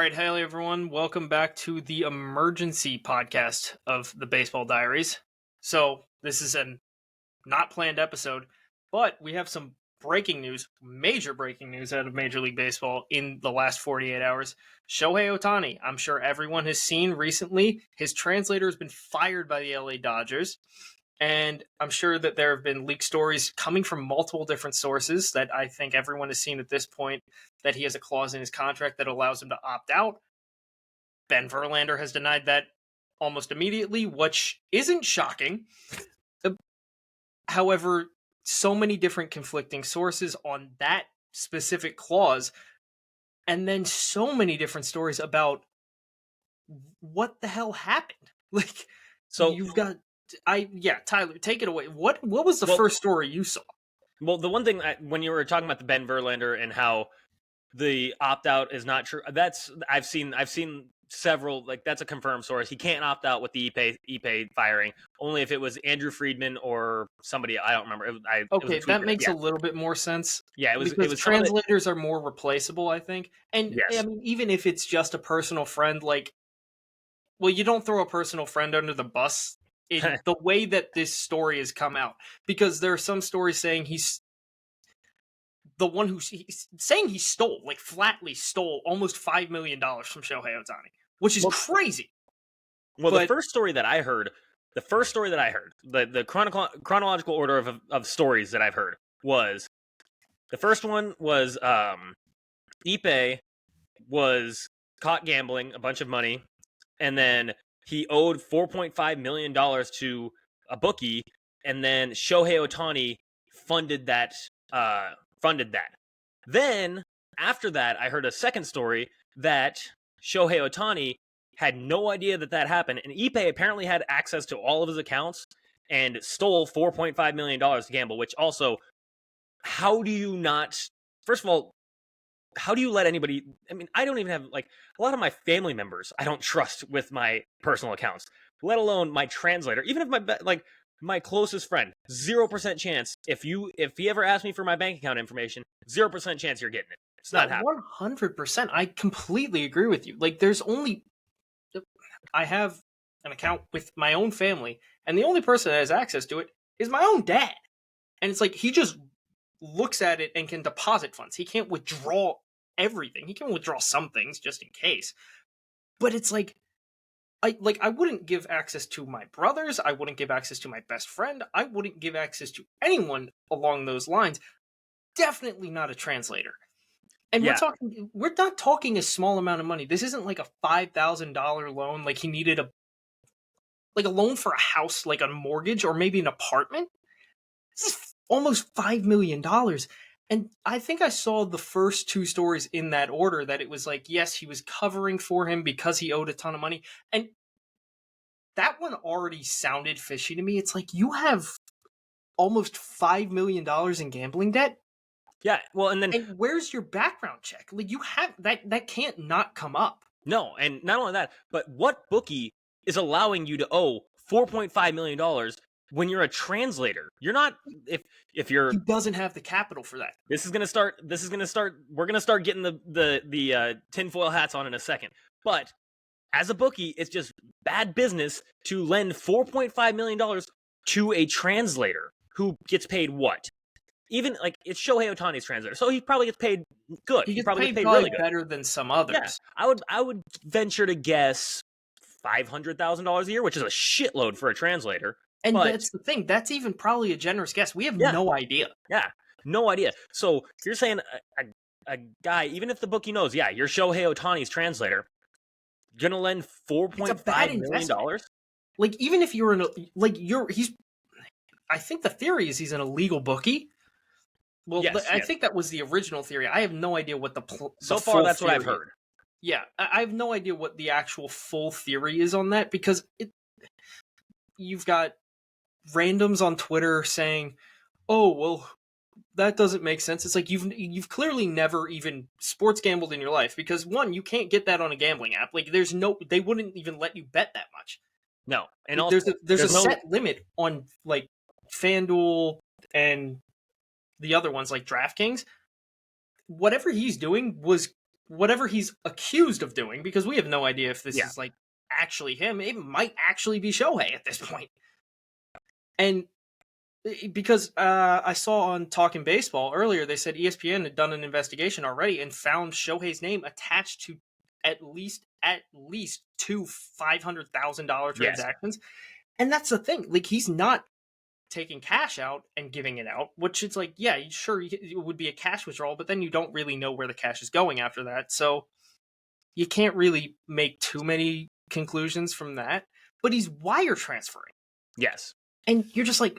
right, hey everyone. Welcome back to the emergency podcast of the Baseball Diaries. So, this is a not planned episode, but we have some breaking news, major breaking news out of Major League Baseball in the last 48 hours. Shohei Ohtani, I'm sure everyone has seen recently, his translator has been fired by the LA Dodgers. And I'm sure that there have been leaked stories coming from multiple different sources that I think everyone has seen at this point that he has a clause in his contract that allows him to opt out. Ben Verlander has denied that almost immediately, which isn't shocking. However, so many different conflicting sources on that specific clause, and then so many different stories about what the hell happened. Like, So you've got Tyler, take it away. What was the first story you saw? Well, the one thing when you were talking about the Ben Verlander and how the opt out is not true, that's I've seen several, like, that's a confirmed source. He can't opt out with the Ippei firing, only if it was Andrew Friedman or somebody, I don't remember. Okay, that makes a little bit more sense. Yeah, it was translators are more replaceable, I think. And yes. I mean, even if it's just a personal friend, like, well, you don't throw a personal friend under the bus in the way that this story has come out, because there are some stories saying he's the one who's saying he stole, like, flatly stole almost $5 million from Shohei Ohtani, which is crazy. Well, the first story that I heard, the chronological order of stories that I've heard was, the first one was Ippei was caught gambling a bunch of money, and then he owed $4.5 million to a bookie, and then Shohei Ohtani funded that. Then, after that, I heard a second story that Shohei Ohtani had no idea that happened, and Ippei apparently had access to all of his accounts and stole $4.5 million to gamble, which also, how do you not... First of all, how do you let anybody... I mean, I don't even have, like, a lot of my family members I don't trust with my personal accounts, let alone my translator. Even if my closest friend, 0% chance, if he ever asks me for my bank account information, 0% chance you're getting it. It's not happening. 100%. I completely agree with you. Like, I have an account with my own family, and the only person that has access to it is my own dad. And it's like, he just looks at it and can deposit funds. He can't withdraw everything. He can withdraw some things just in case. But it's like, I wouldn't give access to my brothers. I wouldn't give access to my best friend. I wouldn't give access to anyone along those lines. Definitely not a translator. And we're not talking a small amount of money. This isn't like a $5,000 loan. Like, he needed a loan for a house, like a mortgage or maybe an apartment. This is almost $5 million. And I think I saw the first two stories in that order, that it was like, yes, he was covering for him because he owed a ton of money. And that one already sounded fishy to me. It's like, you have almost $5 million in gambling debt. Yeah, well, and where's your background check? Like, you have that can't not come up. No, and not only that, but what bookie is allowing you to owe $4.5 million when you're a translator? You're not, if you're... He doesn't have the capital for that. We're gonna start getting the tinfoil hats on in a second. But as a bookie, it's just bad business to lend $4.5 million to a translator who gets paid what? Even, like, it's Shohei Ohtani's translator, so he probably gets paid good. He probably gets paid really good, better than some others. Yeah, I would venture to guess $500,000 a year, which is a shitload for a translator. And that's the thing. That's even probably a generous guess. We have no idea. Yeah, no idea. So you're saying a guy, even if the bookie knows, yeah, you're Shohei Ohtani's translator, gonna lend $4.5 million? Like, even if you're I think the theory is he's an illegal bookie. Well, yes, I think that was the original theory. I have no idea what so far that's what I've heard. Yeah, I have no idea what the actual full theory is on that, because you've got randoms on Twitter saying, "Oh, well, that doesn't make sense." It's like, you've clearly never even sports gambled in your life, because one, you can't get that on a gambling app. Like, they wouldn't even let you bet that much. No, and like, also there's a set limit on, like, FanDuel and the other ones like DraftKings. Whatever he's doing was whatever he's accused of doing, because we have no idea if this Yeah. is like actually him. It might actually be Shohei at this point. And because I saw on Talking Baseball earlier, they said ESPN had done an investigation already and found Shohei's name attached to at least two $500,000 Yes. transactions. And that's the thing. Like, he's not taking cash out and giving it out, which it's like, yeah, sure, it would be a cash withdrawal, but then you don't really know where the cash is going after that. So you can't really make too many conclusions from that. But he's wire transferring. Yes. And you're just like,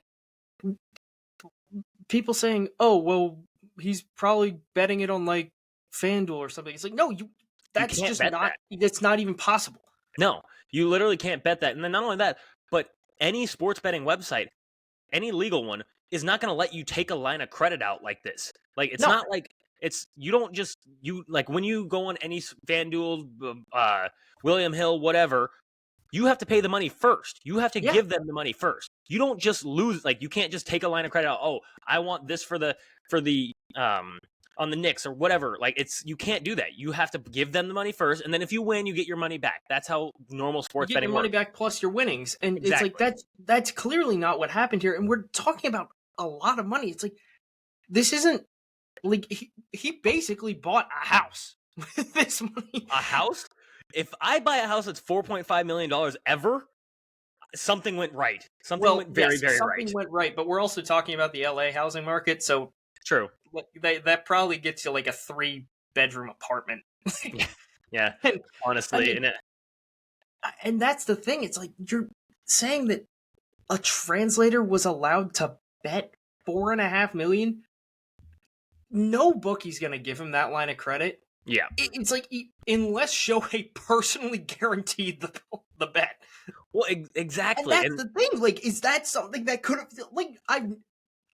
people saying, "Oh, well, he's probably betting it on like FanDuel or something." It's like, no, that's can't just bet not. that. That's not even possible. No, you literally can't bet that. And then not only that, but any sports betting website, any legal one, is not going to let you take a line of credit out like this. Like, it's No. not like you don't just like when you go on any FanDuel, William Hill, whatever. You have to pay the money first. You have to give them the money first. You don't just lose. Like, you can't just take a line of credit out. Oh, I want this for the on the Knicks or whatever. Like, you can't do that. You have to give them the money first, and then if you win, you get your money back. That's how normal sports You get betting your money works. back plus your winnings, and Exactly. it's like that's clearly not what happened here. And we're talking about a lot of money. It's like, this isn't like he basically bought a house with this money. A house? If I buy a house that's $4.5 million ever, something went right. Something went very, very right. Something went right, but we're also talking about the LA housing market, so True. that probably gets you like a 3-bedroom apartment. Yeah. And, honestly, I mean, and that's the thing. It's like, you're saying that a translator was allowed to bet $4.5 million. No bookie's gonna give him that line of credit. Yeah. It's like, unless Shohei personally guaranteed the bet. Well, exactly. And that's the thing. Like, is that something that could have, like,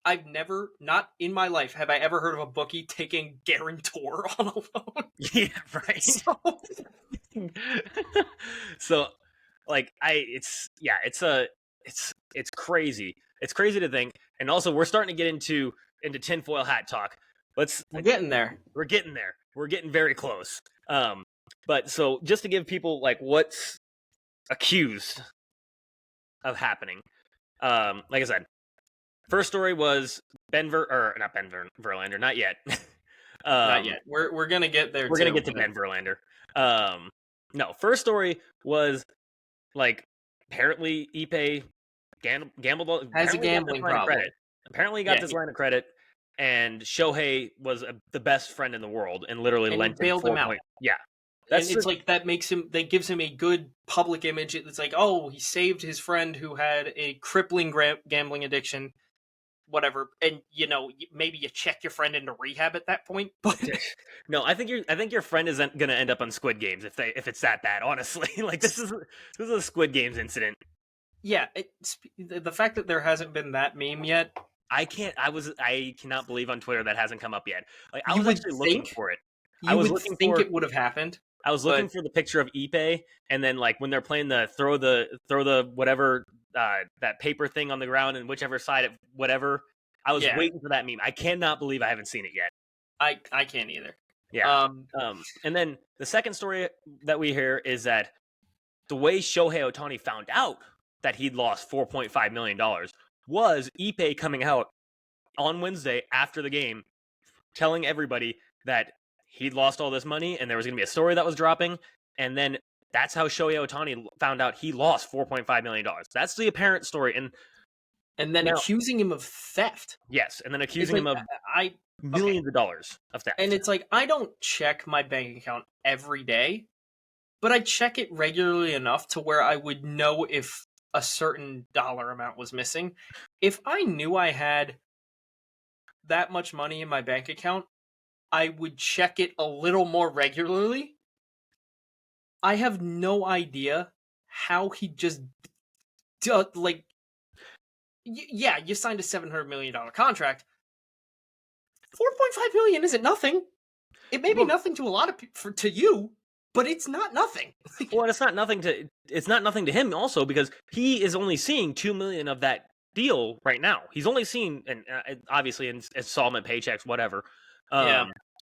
I've never, not in my life, have I ever heard of a bookie taking guarantor on a loan. Yeah, right. So like, it's crazy. It's crazy to think. And also, we're starting to get into tinfoil hat talk. We're getting there. We're getting there. We're getting very close. But so just to give people like what's accused of happening. Like I said, first story was not Ben Verlander, not yet. Not yet. We're gonna get there. We're gonna get to Ben Verlander. No, first story was like, apparently Ippei gambled. Has a gambling problem. Apparently he got this line of credit, and Shohei was the best friend in the world and literally lent him bailed him out. Yeah. It's like, that gives him a good public image. It's like, oh, he saved his friend who had a crippling gambling addiction, whatever. And maybe you check your friend into rehab at that point. But no, I think your friend isn't gonna end up on Squid Games if it's that bad. Honestly, like, this is a Squid Games incident. Yeah, the fact that there hasn't been that meme yet. I cannot believe on Twitter that hasn't come up yet. Like, I was actually looking for it. I was looking for it would have happened. I was looking for the picture of Ippei, and then like when they're playing the throw the whatever that paper thing on the ground and whichever side of whatever. I was waiting for that meme. I cannot believe I haven't seen it yet. I can't either. Yeah. And then the second story that we hear is that the way Shohei Ohtani found out that he'd lost $4.5 million was Ippei coming out on Wednesday after the game, telling everybody that he'd lost all this money and there was going to be a story that was dropping. And then that's how Shohei Ohtani found out he lost $4.5 million. That's the apparent story. And then accusing him of theft. Yes. And then accusing him of millions of dollars of theft. And it's like, I don't check my bank account every day, but I check it regularly enough to where I would know if a certain dollar amount was missing. If I knew I had that much money in my bank account, I would check it a little more regularly. I have no idea how he just like, yeah, you signed a $700 million contract. $4.5 million isn't nothing. It may be nothing to a lot of people, to you, but it's not nothing. Well, it's not nothing to him also, because he is only seeing $2 million of that deal right now. He's only seeing, and obviously in installment paychecks, whatever.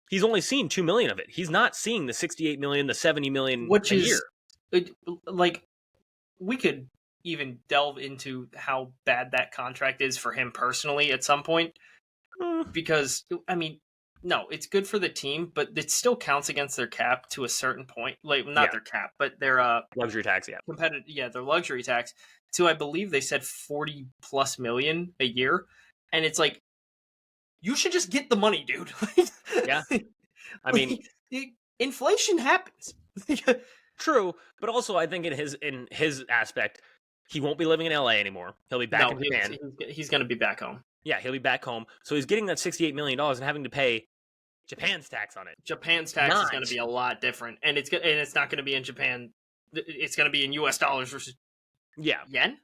he's only seen 2 million of it. He's not seeing the 68 million, the 70 million which a year. is like we could even delve into how bad that contract is for him personally at some point, because I mean, no, it's good for the team, but it still counts against their cap to a certain point. Like not their cap, but their luxury tax, yeah. competitive, their luxury tax to, I believe they said 40 plus million a year, and it's like you should just get the money, dude. Yeah. I mean, inflation happens. true, but also I think in his aspect, he won't be living in LA anymore. He'll be back in Japan. He's going to be back home. Yeah, he'll be back home. So he's getting that $68 million and having to pay Japan's tax on it. Japan's tax is going to be a lot different, and it's not going to be in Japan. It's going to be in U.S. dollars versus yen.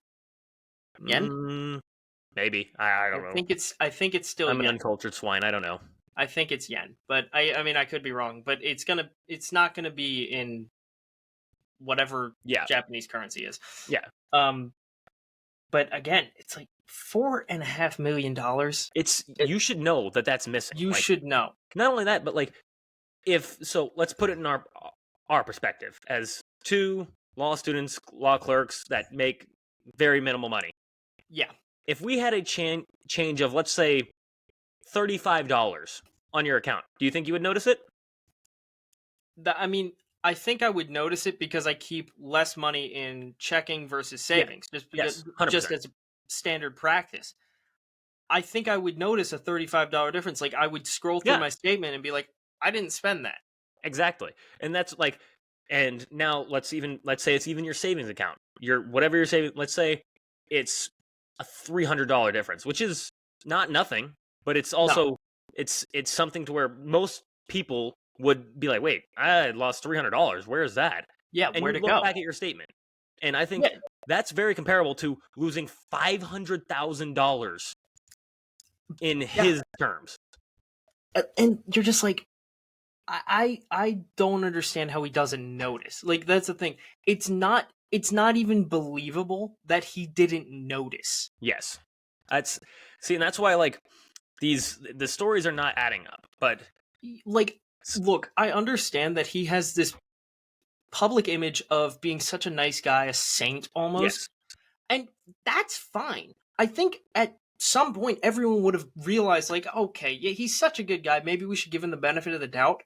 Maybe I don't know. I think it's still. I'm yen. an uncultured swine. I don't know. I think it's yen, but I mean I could be wrong. But it's not gonna be in whatever Japanese currency is. Yeah. But again, it's like $4.5 million. You should know that's missing. You should know. Not only that, but like let's put it in our perspective as two law students, law clerks that make very minimal money. Yeah. If we had a change of, let's say, $35 on your account, do you think you would notice it? I mean, I think I would notice it because I keep less money in checking versus savings, just as a standard practice. I think I would notice a $35 difference. Like I would scroll through my statement and be like, I didn't spend that. Exactly. And that's like, and now let's say it's even your savings account. Whatever you're saving, let's say it's a $300 difference, which is not nothing, but it's also it's something to where most people would be like, wait, I lost $300. Where is that? Yeah, and where'd you it go? Look back at your statement, and I think that's very comparable to losing $500,000 in his terms. And you're just like, I don't understand how he doesn't notice. Like that's the thing. It's not even believable that he didn't notice. Yes. And that's why like the stories are not adding up. But like look, I understand that he has this public image of being such a nice guy, a saint almost. Yes. And that's fine. I think at some point everyone would have realized like, okay, yeah, he's such a good guy. Maybe we should give him the benefit of the doubt.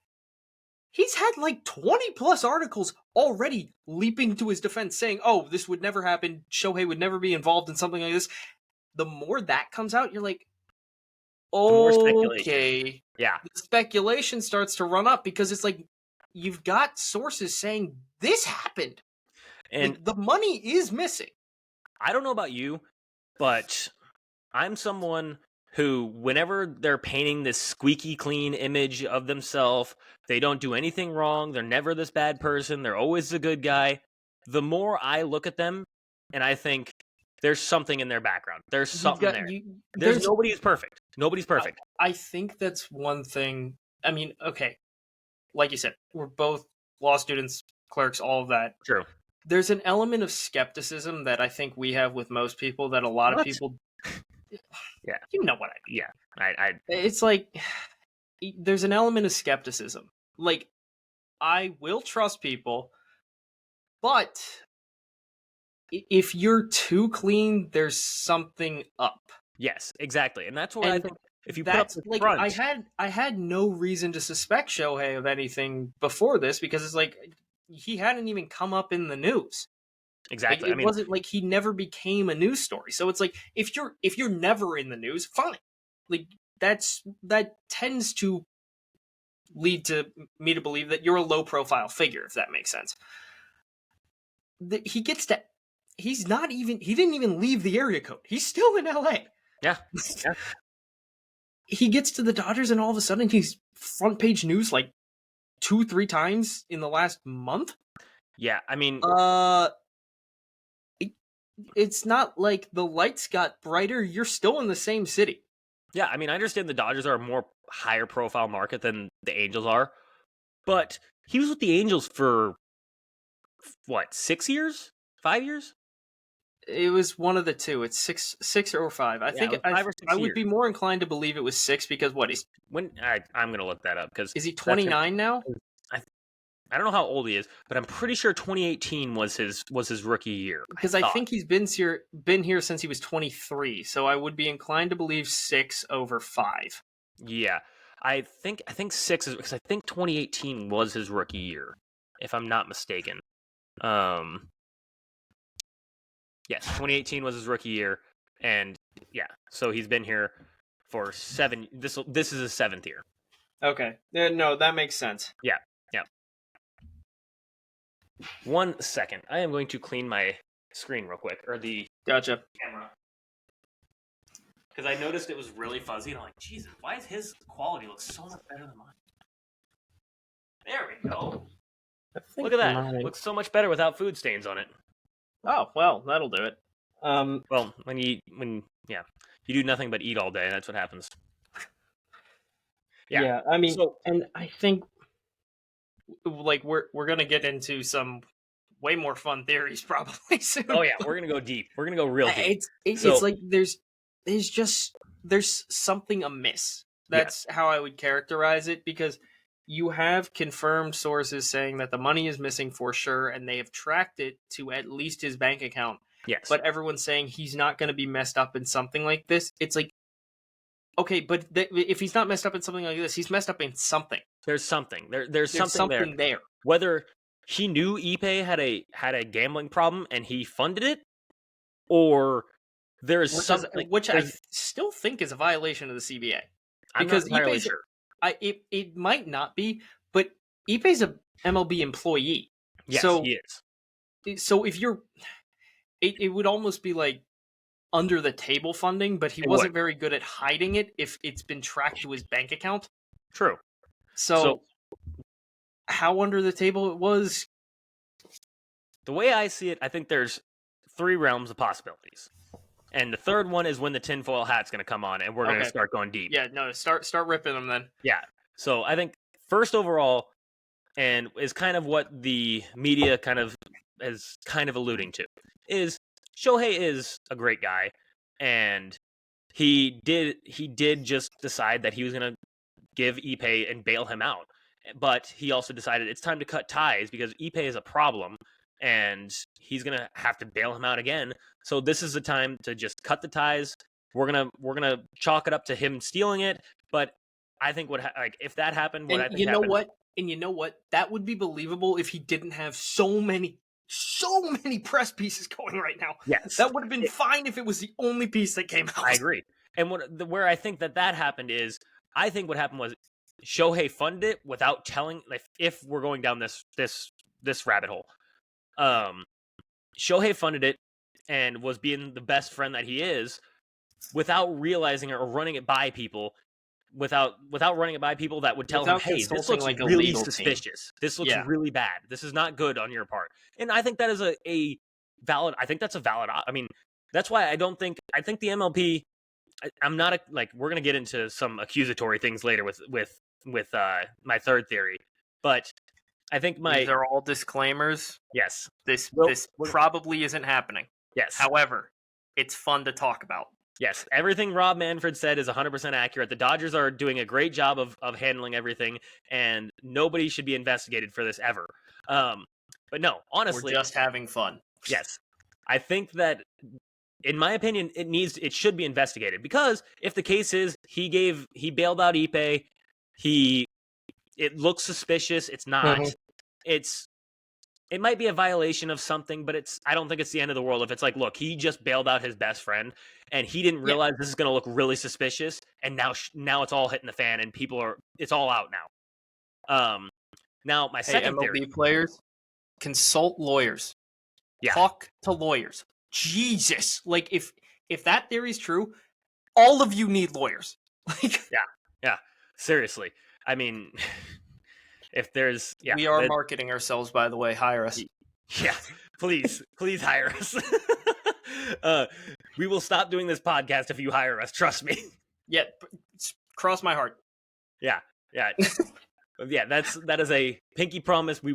He's had like 20 plus articles already leaping to his defense saying, oh, this would never happen. Shohei would never be involved in something like this. The more that comes out, you're like, okay. Yeah. The speculation starts to run up because it's like, you've got sources saying this happened. And like, the money is missing. I don't know about you, but I'm someone who, whenever they're painting this squeaky clean image of themselves, they don't do anything wrong, they're never this bad person, they're always a good guy, the more I look at them and I think there's something in their background. There's something there. Nobody is perfect. Nobody's perfect. I think that's one thing. I mean, okay, like you said, we're both law students, clerks, all of that. True. There's an element of skepticism that I think we have with most people that a lot of people... Yeah. You know what I mean. Yeah. It's like, there's an element of skepticism. Like, I will trust people, but if you're too clean, there's something up. Yes, exactly. And that's why I think if you put up the front... I had no reason to suspect Shohei of anything before this because it's like, he hadn't even come up in the news. Exactly. Like, it wasn't like he never became a news story. So it's like, if you're never in the news, fine. Like that tends to lead to me to believe that you're a low profile figure, if that makes sense. He didn't even leave the area code. He's still in LA. Yeah. He gets to the Dodgers and all of a sudden he's front page news like 2-3 times in the last month. Yeah, I mean, it's not like the lights got brighter. You're still in the same city. Yeah, I mean, I understand the Dodgers are a more higher profile market than the Angels are, but he was with the Angels for, what, 6 years? 5 years? It was one of the two. It's six or five. I Yeah, it think was 5 or 6 I would years. be more inclined to believe it was six because what I'm gonna look that up because is he 29 now? I don't know how old he is, but I'm pretty sure 2018 was his rookie year. Because I think he's been here since he was 23. So I would be inclined to believe 6 over 5. Yeah, I think 6 is because I think 2018 was his rookie year, if I'm not mistaken. Yes, 2018 was his rookie year, and yeah, so he's been here for 7. This is his 7th year. Okay, no, that makes sense. Yeah. 1 second, I am going to clean my screen real quick, or the Gotcha. camera, because I noticed it was really fuzzy, and I'm like, Jesus, why is his quality look so much better than mine? There we go. Look at that. It looks so much better without food stains on it. Oh well, that'll do it. Well, when you do nothing but eat all day, that's what happens. Yeah, I mean, and I think like we're gonna get into some way more fun theories probably soon. Oh yeah, we're gonna go deep. We're gonna go real deep. It's like there's something amiss. That's how I would characterize it, because you have confirmed sources saying that the money is missing for sure, and they have tracked it to at least his bank account. Yes. But everyone's saying he's not going to be messed up in something like this. It's like, okay, but if he's not messed up in something like this, he's messed up in something. There's something. There's something there. Whether he knew Ippei had a gambling problem and he funded it, or there's something which I still think is a violation of the CBA. I'm because not entirely sure. It might not be, but Ippei's a MLB employee. Yes, so, he is. So if you're, it would almost be like under the table funding, but he wasn't very good at hiding it if it's been tracked to his bank account. True. So how under the table it was? The way I see it, I think there's 3 realms of possibilities. And the third one is when the tinfoil hat's going to come on and we're going to start going deep. Yeah, no, start ripping them then. Yeah. So I think first overall, and is kind of what the media is alluding to, is Shohei is a great guy, and he did just decide that he was going to give Ippei and bail him out. But he also decided it's time to cut ties because Ippei is a problem, and he's going to have to bail him out again. So this is the time to just cut the ties. We're gonna chalk it up to him stealing it. But I think if that happened, you know what? That would be believable if he didn't have so many press pieces going right now. Yes, that would have been fine if it was the only piece that came out. I agree. And where I think that happened is, I think what happened was Shohei funded it without telling. Like, if we're going down this rabbit hole, Shohei funded it and was being the best friend that he is, without realizing it or running it by people, without running it by people that would tell him, "Hey, this looks like really suspicious. This looks really bad. This is not good on your part." And I think that is a valid. I think that's a valid. I mean, that's why I think the MLB. I'm not we're gonna get into some accusatory things later with my third theory, but I think these are all disclaimers. Yes, this probably isn't happening. Yes, however, it's fun to talk about. Yes, everything Rob Manfred said is 100% accurate. The Dodgers are doing a great job of handling everything, and nobody should be investigated for this ever. But no, honestly, we're just having fun. Yes, I think that, in my opinion, it should be investigated, because if the case is he bailed out Ippei, it looks suspicious. It's not. Mm-hmm. It might be a violation of something, but I don't think it's the end of the world if it's like, look, he just bailed out his best friend and he didn't realize this is going to look really suspicious, and now it's all hitting the fan and it's all out now. Now my second MLB theory, players, consult lawyers. Yeah. Talk to lawyers. Jesus, like if that theory is true, all of you need lawyers. yeah, seriously. I mean, if there's we are marketing ourselves, by the way. Hire us. Yeah, please hire us. We will stop doing this podcast if you hire us. Trust me. Yeah, cross my heart. Yeah. Yeah, that is a pinky promise. We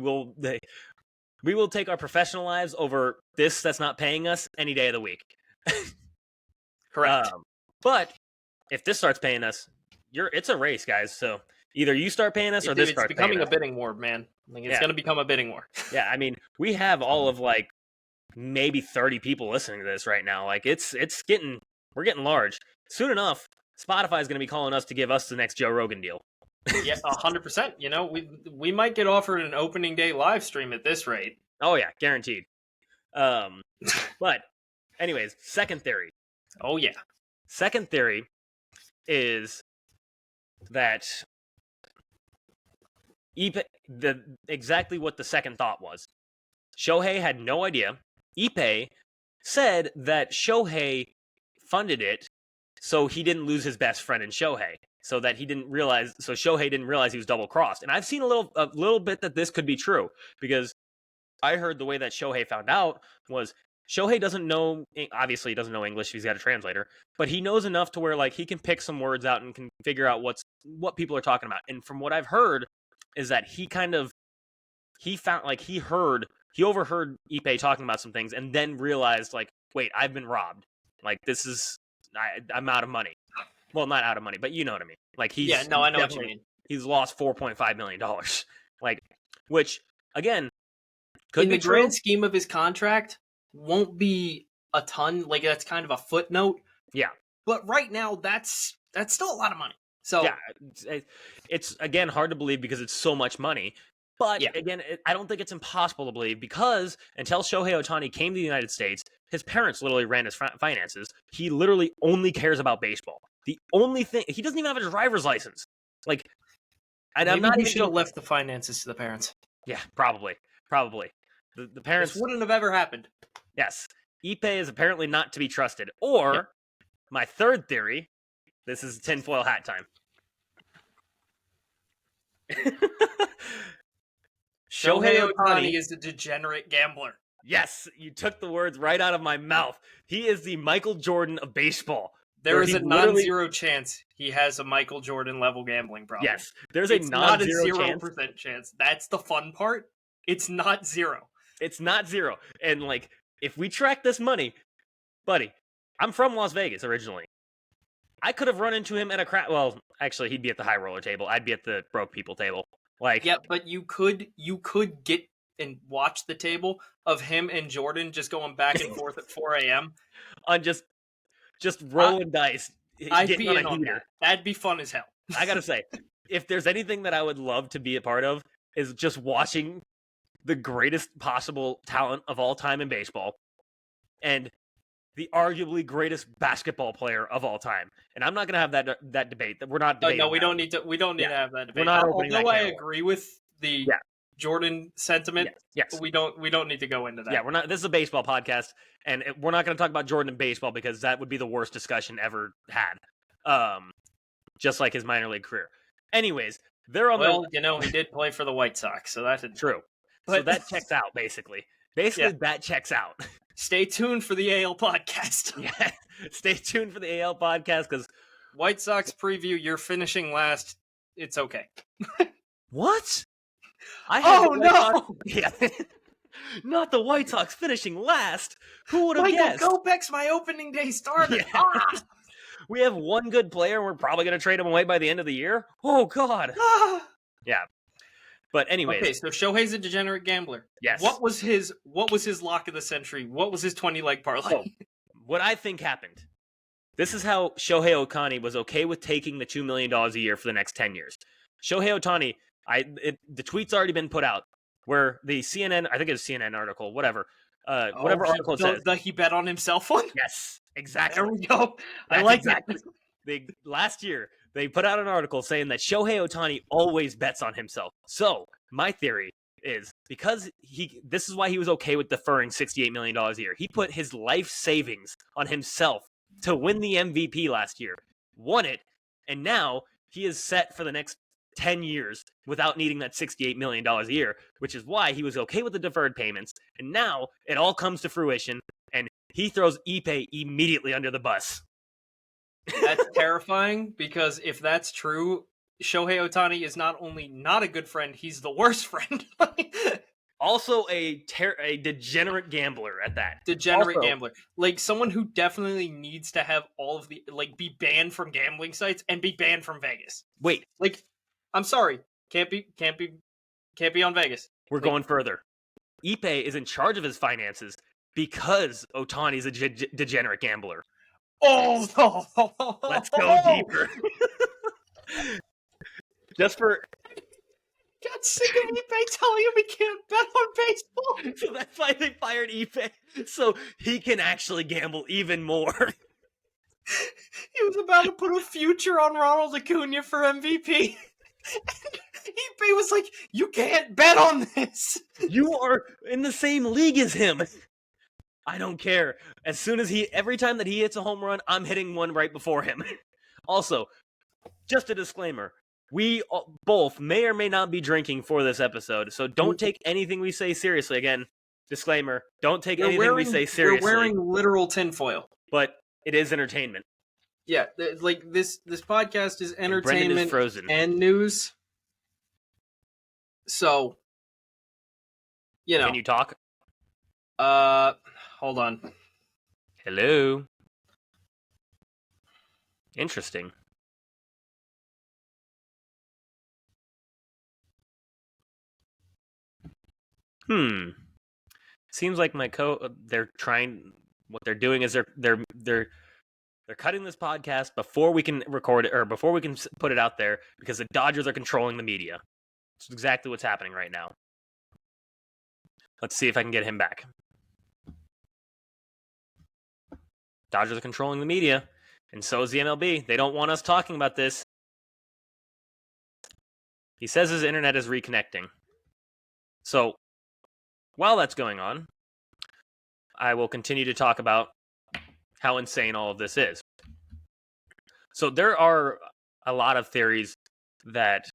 We will take our professional lives over this that's not paying us any day of the week. Correct. But if this starts paying us, it's a race, guys. So either you start paying us or this It's starts paying becoming us. a bidding war, man. Like, it's Yeah. going to become a bidding war. Yeah, I mean, we have all of like maybe 30 people listening to this right now. Like we're getting large. Soon enough, Spotify is going to be calling us to give us the next Joe Rogan deal. Yeah, 100%. You know, we might get offered an opening day live stream at this rate. Oh yeah, guaranteed. But anyways, second theory. Oh yeah. Second theory is that exactly what the second thought was. Shohei had no idea. Ippei said that Shohei funded it so he didn't lose his best friend in Shohei. So Shohei didn't realize he was double crossed. And I've seen a little bit that this could be true, because I heard the way that Shohei found out was Shohei obviously he doesn't know English, he's got a translator, but he knows enough to where like he can pick some words out and can figure out what people are talking about. And from what I've heard is that he overheard Ippei talking about some things and then realized like, wait, I've been robbed. Like I'm out of money. Well, not out of money, but you know what I mean. Like I know what you mean. He's lost $4.5 million. Like, which again, could in be the true. grand scheme of his contract, won't be a ton. Like, that's kind of a footnote. Yeah. But right now, that's still a lot of money. So yeah, it's again hard to believe because it's so much money. But again, I don't think it's impossible to believe, because until Shohei Ohtani came to the United States, his parents literally ran his finances. He literally only cares about baseball. The only thing, he doesn't even have a driver's license. Like, and maybe I'm not he even should have left the finances to the parents. Yeah, probably. The parents This wouldn't have ever happened. Yes, Ippei is apparently not to be trusted. Or my third theory. This is tinfoil hat time. Shohei Ohtani is a degenerate gambler. Yes, you took the words right out of my mouth. He is the Michael Jordan of baseball. There is a non-zero chance he has a Michael Jordan level gambling problem. Yes, there's a non-zero not a 0% chance. That's the fun part. It's not zero. It's not zero. And like, if we track this money, buddy, I'm from Las Vegas originally. I could have run into him at a well, actually, he'd be at the high roller table. I'd be at the broke people table. Like, yeah, but you could get and watch the table of him and Jordan just going back and forth at 4 a.m. on just rolling dice. I'd be in on that. That'd be fun as hell. I gotta say, if there's anything that I would love to be a part of, is just watching the greatest possible talent of all time in baseball and the arguably greatest basketball player of all time. And I'm not gonna have that debate. We're not debating. No, we don't need to to have that debate. We're not opening that Although I can of agree with the Jordan sentiment, yes. we don't need to go into that. Yeah, we're not. This is a baseball podcast, and we're not going to talk about Jordan and baseball because that would be the worst discussion ever had. Just like his minor league career. Anyways, they're on. Well, he did play for the White Sox, so that's true. So that checks out, basically. That checks out. Stay tuned for the AL podcast. Yeah, stay tuned for the AL podcast, because White Sox preview. You're finishing last. It's okay. What? No! Yeah. Not the White Sox finishing last. Who would have guessed? Michael Kopech's my opening day starter. Yeah. We have one good player, and we're probably going to trade him away by the end of the year. Oh, God. Yeah. But anyways. Okay, so Shohei's a degenerate gambler. Yes. What was his lock of the century? What was his 20-leg parlay? What I think happened. This is how Shohei Ohtani was okay with taking the $2 million a year for the next 10 years. Shohei Ohtani, the tweet's already been put out where the CNN, I think it's a CNN article, whatever article it says. He bet on himself one? Yes, exactly. There we go. I like exactly. Last year, they put out an article saying that Shohei Ohtani always bets on himself. So, my theory is because this is why he was okay with deferring $68 million a year. He put his life savings on himself to win the MVP last year, won it, and now he is set for the next 10 years without needing that $68 million a year, which is why he was okay with the deferred payments. And now it all comes to fruition, and he throws Ippei immediately under the bus. That's terrifying, because if that's true, Shohei Ohtani is not only not a good friend, he's the worst friend. Also a degenerate gambler at that. Degenerate Also, gambler. Like someone who definitely needs to have all of the like be banned from gambling sites and be banned from Vegas. wait, Like, I'm sorry. Can't be on Vegas. we're Like, going further. Ippei is in charge of his finances because Otani's a degenerate gambler. oh, Let's go deeper. Just for got sick of eBay telling him he can't bet on baseball. so that's why they fired Ippei, so he can actually gamble even more. He was about to put a future on Ronald Acuna for MVP. eBay was like, "You can't bet on this. You are in the same league as him." I don't care. As soon as every time that he hits a home run, I'm hitting one right before him. Also, just a disclaimer. We both may or may not be drinking for this episode, so don't take anything we say seriously. Again, disclaimer, don't take anything we say seriously. We're wearing literal tinfoil. But it is entertainment. Yeah, like this podcast is entertainment is frozen. And news. So, you know. Can you talk? Hold on. Hello. Interesting. Seems like they're trying. What they're doing is they're cutting this podcast before we can record it or before we can put it out there because the Dodgers are controlling the media. It's exactly what's happening right now. Let's see if I can get him back. Dodgers are controlling the media, and so is the MLB. They don't want us talking about this. He says his internet is reconnecting. So, while that's going on, I will continue to talk about how insane all of this is. So, there are a lot of theories that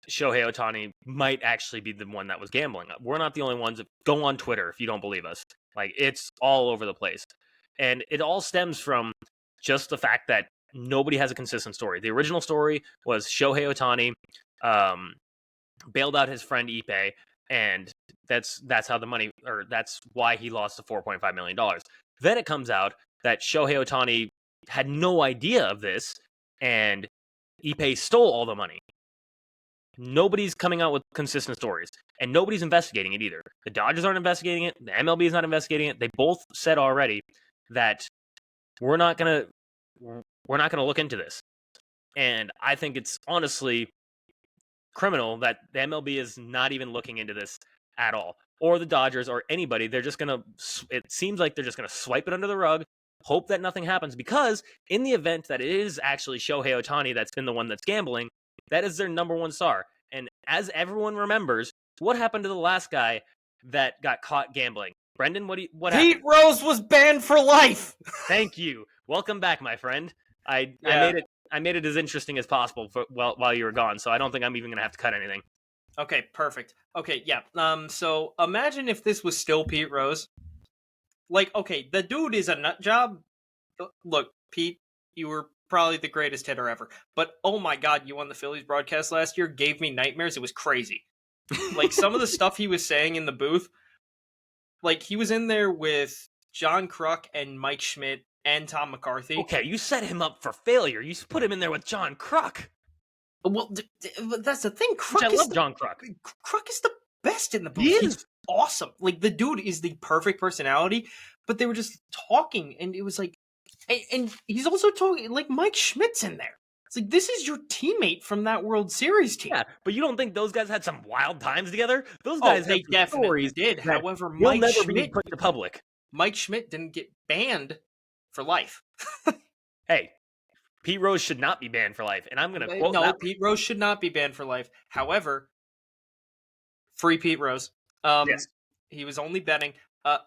Shohei Ohtani might actually be the one that was gambling. We're not the only ones. Go on Twitter if you don't believe us. Like, it's all over the place. And it all stems from just the fact that nobody has a consistent story. The original story was Shohei Ohtani bailed out his friend Ippei, and that's how the money, or that's why he lost the $4.5 million. Then it comes out that Shohei Ohtani had no idea of this, and Ippei stole all the money. Nobody's coming out with consistent stories, and nobody's investigating it either. The Dodgers aren't investigating it. The MLB is not investigating it. They both said already that we're not gonna look into this. And I think it's honestly criminal that the MLB is not even looking into this at all, or the Dodgers, or anybody. They're just gonna. It seems like they're just gonna swipe it under the rug, hope that nothing happens. Because in the event that it is actually Shohei Ohtani that's been the one that's gambling, that is their number one star. And as everyone remembers, what happened to the last guy that got caught gambling? Brendan, what happened? Pete Rose was banned for life. Thank you. Welcome back, my friend. I made it as interesting as possible while you were gone, so I don't think I'm even going to have to cut anything. Okay, perfect. Okay, yeah. So imagine if this was still Pete Rose. Like, okay, the dude is a nut job. Look, Pete, you were probably the greatest hitter ever. But oh my god, you won the Phillies broadcast last year, gave me nightmares. It was crazy. Like, some of the stuff he was saying in the booth, like, he was in there with John Kruk and Mike Schmidt and Tom McCarthy. Okay, you set him up for failure. You put him in there with John Kruk. Well, that's the thing. I love John Kruk. Kruk is the best in the booth. He is. He's awesome. Like, the dude is the perfect personality, but they were just talking, and it was like, and he's also talking, like, Mike Schmidt's in there. It's like, this is your teammate from that World Series team. Yeah, but you don't think those guys had some wild times together? Those guys they definitely did. However, Mike Schmidt put to public. Mike Schmidt didn't get banned for life. Hey, Pete Rose should not be banned for life, and I'm going to quote that. Pete Rose should not be banned for life. However, free Pete Rose. Yes. He was only betting.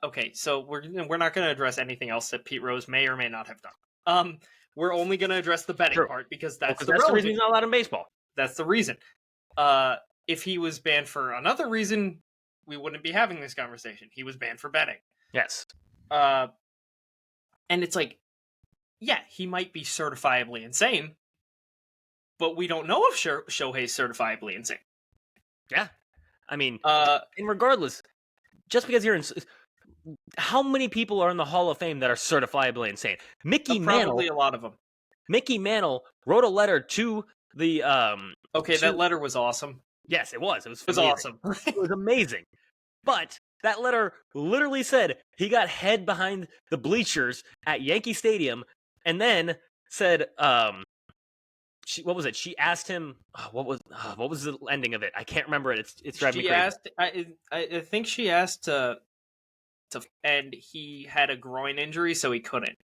Okay, so we're not going to address anything else that Pete Rose may or may not have done. We're only going to address the betting part because that's the reason he's not allowed in baseball. That's the reason. If he was banned for another reason, we wouldn't be having this conversation. He was banned for betting. Yes. And it's like, yeah, he might be certifiably insane, but we don't know if Shohei's certifiably insane. Yeah. I mean, and regardless, just because you're how many people are in the Hall of Fame that are certifiably insane? Probably a lot of them. Mickey Mantle wrote a letter to the Okay, that letter was awesome. Yes, it was. It was It was amazing. awesome. It was amazing. But that letter literally said he got head behind the bleachers at Yankee Stadium, and then said, what was it? She asked him, what was the ending of it? I can't remember it. It's driving me crazy. I think she asked to, and he had a groin injury, so he couldn't.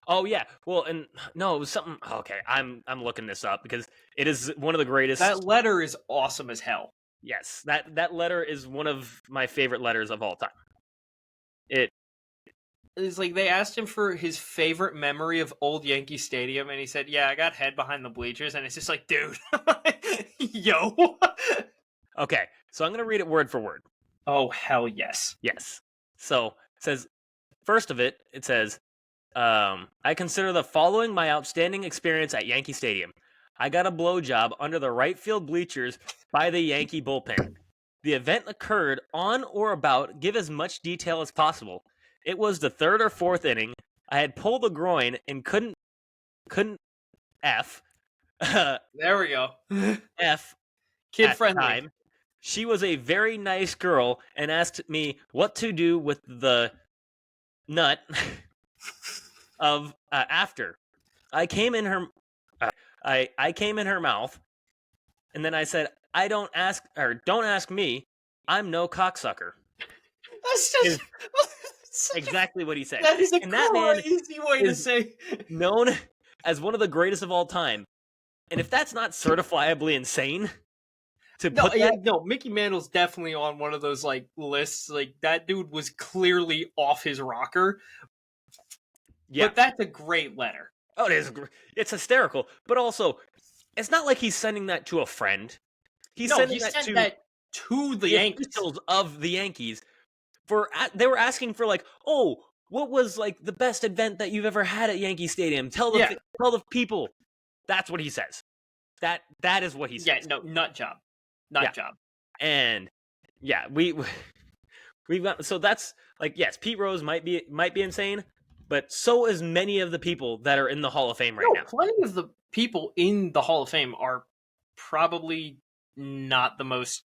Oh yeah, well, and no, it was something. Okay, I'm looking this up because it is one of the greatest. That letter is awesome as hell. Yes, that letter is one of my favorite letters of all time. It's like they asked him for his favorite memory of old Yankee Stadium, and he said, "Yeah, I got head behind the bleachers," and it's just like, dude, yo. Okay, so I'm gonna read it word for word. Oh hell yes. Yes. So it says, first of it says, I consider the following my outstanding experience at Yankee Stadium. I got a blowjob under the right field bleachers by the Yankee bullpen. The event occurred on or about, give as much detail as possible. It was the third or fourth inning. I had pulled the groin and couldn't F. There we go. F. Kid friendly. Time. She was a very nice girl and asked me what to do with the nut of after. I came in her I came in her mouth, and then I said, don't ask me. I'm no cocksucker. That's just exactly what he said. That is a crazy way to say. Known as one of the greatest of all time. And if that's not certifiably insane, no, Mickey Mantle's definitely on one of those like lists. Like that dude was clearly off his rocker. Yeah, but that's a great letter. Oh, it is. It's hysterical, but also, it's not like he's sending that to a friend. He sent that to the Yankees of the Yankees. They were asking for like, oh, what was like the best event that you've ever had at Yankee Stadium? Tell the people. That's what he says. That is what he says. Yeah, no, nut job. And yeah, we've got, so that's like, yes, Pete Rose might be insane, but so is many of the people that are in the Hall of Fame right now. Plenty of the people in the Hall of Fame are probably not the most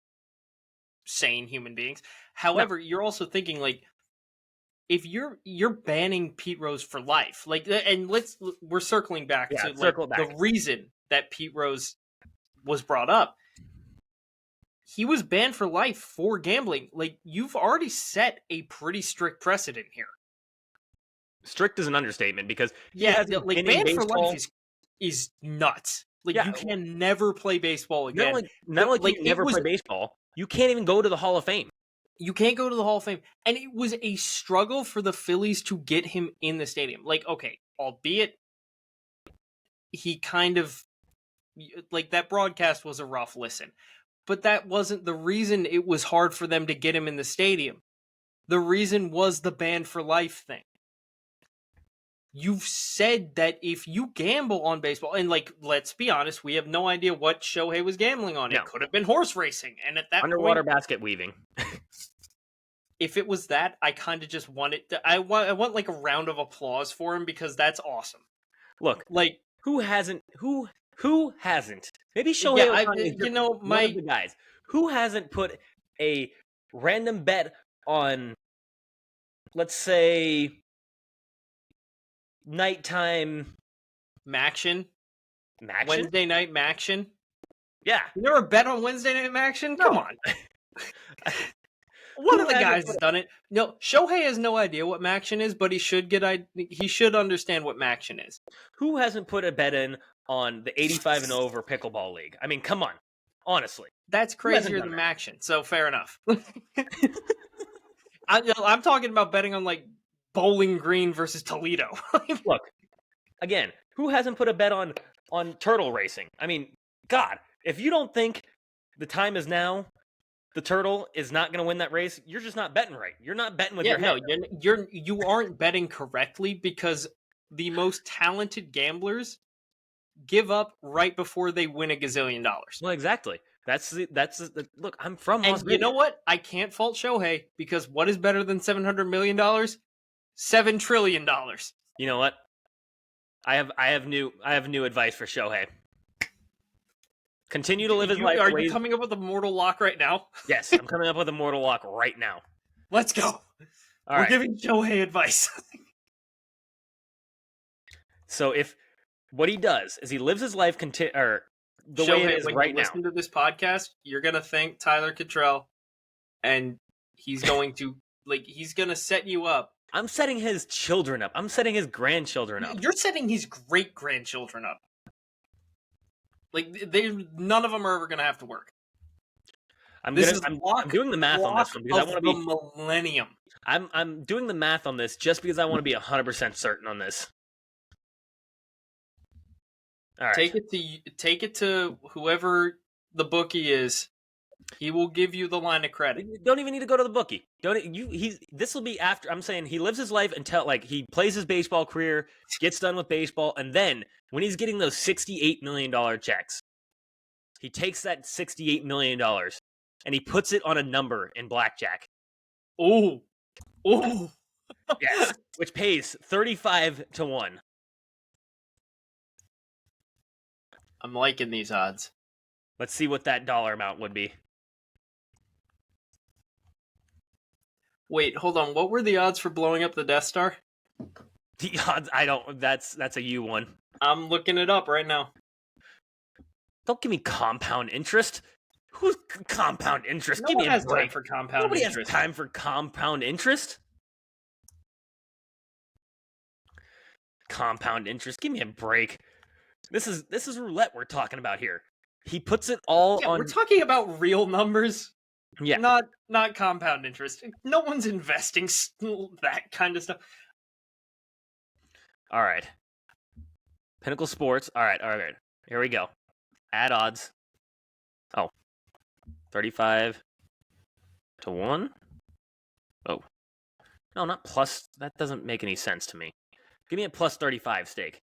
sane human beings. However, you're also thinking like, if you're banning Pete Rose for life, like, and we're circling back to the reason that Pete Rose was brought up. He was banned for life for gambling. Like, you've already set a pretty strict precedent here. Strict is an understatement because banned for life is nuts. Like, you can never play baseball again. Not only can you never play baseball, you can't even go to the Hall of Fame. You can't go to the Hall of Fame. And it was a struggle for the Phillies to get him in the stadium. Like, okay, albeit he kind of, like, that broadcast was a rough listen. But that wasn't the reason it was hard for them to get him in the stadium. The reason was the ban for life thing. You've said that if you gamble on baseball, and like, let's be honest, we have no idea what Shohei was gambling on. No. It could have been horse racing. And at that underwater basket weaving. If it was that, I kind of just want it. I want like a round of applause for him because that's awesome. Look, like who hasn't? Maybe Shohei Ohtani is one of the guys. Who hasn't put a random bet on, let's say, nighttime Maction? Wednesday night Maction? Yeah. You never bet on Wednesday night Maction? Come on. One of the guys has done it. No, Shohei has no idea what Maction is, but he should understand what Maction is. Who hasn't put a bet in on the 85 and over pickleball league? I mean, come on. Honestly. That's crazier than Maction, so fair enough. I'm talking about betting on like Bowling Green versus Toledo. Look, again, who hasn't put a bet on turtle racing? I mean, God, if you don't think the time is now, the turtle is not going to win that race, you're just not betting right. You're not betting with your head. No, you aren't betting correctly because the most talented gamblers give up right before they win $1 gazillion. Well, exactly. Look. I'm from Las And Vegas. you know what? I can't fault Shohei because what is better than $700 million? $7 trillion. You know what? I have new advice for Shohei. Continue to live his life. Are you coming up with a mortal lock right now? Yes, I'm coming up with a mortal lock right now. Let's go. We're giving Shohei advice. So if what he does is he lives his life the Shohei, way it is when right you now. listen to this podcast, you're gonna thank Tyler Cottrell, and he's going to he's gonna set you up. I'm setting his children up. I'm setting his grandchildren up. You're setting his great grandchildren up. None of them are ever gonna have to work. I'm doing the math on this one because I want to be millennium. I'm doing the math on this just because I want to be 100% certain on this. All right. Take it to whoever the bookie is. He will give you the line of credit. You don't even need to go to the bookie. This will be after. I'm saying he lives his life until he plays his baseball career, gets done with baseball, and then when he's getting those $68 million checks, he takes that $68 million and he puts it on a number in blackjack. Oh. Yes, which pays 35 to 1. I'm liking these odds. Let's see what that dollar amount would be. Wait, hold on. What were the odds for blowing up the Death Star? The odds, I don't. That's a you one. I'm looking it up right now. Don't give me compound interest. Who's compound interest? No give one me has a break. time for compound Nobody interest. has time for compound interest. Compound interest. Give me a break. This is roulette we're talking about here. He puts it all on. We're talking about real numbers. Yeah. Not compound interest. No one's investing that kind of stuff. All right. Pinnacle Sports. All right. Here we go. Add odds. Oh. 35 to 1. Oh. No, not plus. That doesn't make any sense to me. Give me a plus 35 stake.